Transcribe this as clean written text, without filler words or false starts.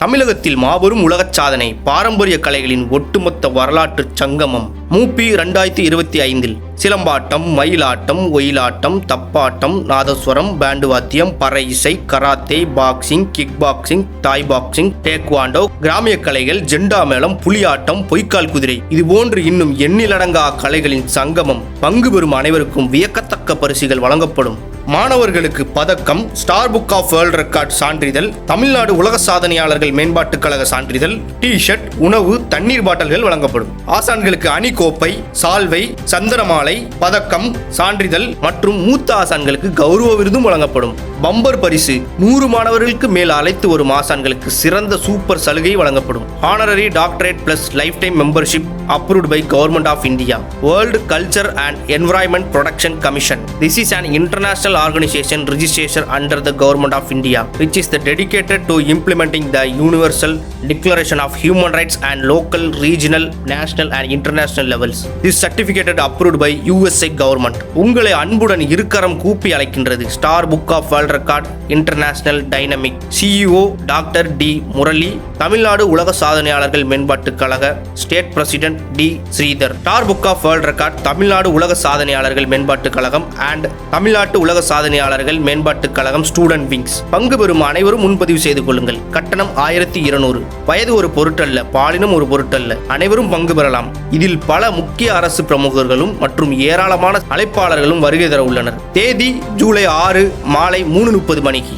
தமிழகத்தில் மாபெரும் உலகச் சாதனை பாரம்பரிய கலைகளின் ஒட்டுமொத்த வரலாற்று சங்கமம் மூப்பி 2025 சிலம்பாட்டம், மயிலாட்டம், ஒயிலாட்டம், தப்பாட்டம், நாதஸ்வரம், பேண்டு வாத்தியம், பறை இசை, கராத்தே, பாக்ஸிங், கிக் பாக்ஸிங், தாய் பாக்ஸிங், டேக்வாண்டோ, கிராமிய கலைகள், ஜெண்டா மேளம், புலியாட்டம், பொய்க்கால் குதிரை இதுபோன்று இன்னும் எண்ணிலடங்கா கலைகளின் சங்கமம். பங்கு பெறும் அனைவருக்கும் வியக்கத்தக்க பரிசுகள் வழங்கப்படும். மாணவர்களுக்கு பதக்கம், star book of world record சான்றிதழ், தமிழ்நாடு உலக சாதனையாளர்கள் மேம்பாட்டுக் கழக சான்றிதழ், டி ஷர்ட், உணவு, தண்ணீர் பாட்டில்கள் வழங்கப்படும். ஆசான்களுக்கு அணிகோப்பை, சால்வை, சந்தனமாலை, பதக்கம், சான்றிதழ் மற்றும் மூத்த ஆசான்களுக்கு கௌரவ விருதும் வழங்கப்படும். பம்பர் பரிசு 100 மாணவர்களுக்கு மேல் அழைத்து வரும் ஆசான்களுக்கு சிறந்த சூப்பர் சலுகை வழங்கப்படும். Honorary doctorate plus life time membership approved by Government of India. World Culture and Environment Protection Commission. This is an international organization registered under the Government of India, which is dedicated to implementing the Universal Declaration of Human Rights and local, regional, national and international levels. This certificate approved by USA Government. உங்களை அன்புடன் இருக்கரம் கூப்பி அழைக்கின்றது star book of world record international dynamic CEO doctor D Murali, Tamil Nadu உலக சாதனையாளர்கள் மேம்பாட்டுக் கழக state president D Sridhar. Star book of world record Tamil Nadu உலக சாதனையாளர்கள் மேம்பாட்டுக் கழகம் அண்ட் தமிழ்நாட்டு உலக சாதனையாளர்கள் மேம்பாட்டுக் கழகம் ஸ்டூடெண்ட் விங்ஸ். பங்கு பெறும் அனைவரும் முன்பதிவு செய்து கொள்ளுங்கள். கட்டணம் 1200. வயது ஒரு பொருட்டல்ல, பாலினம் ஒரு பொருட்டல்ல, அனைவரும் பங்கு பெறலாம். இதில் பல முக்கிய அரசு பிரமுகர்களும் மற்றும் ஏராளமான அழைப்பாளர்களும் வருகை தர உள்ளனர். தேதி ஜூலை 6 மாலை 3:30 மணிக்கு.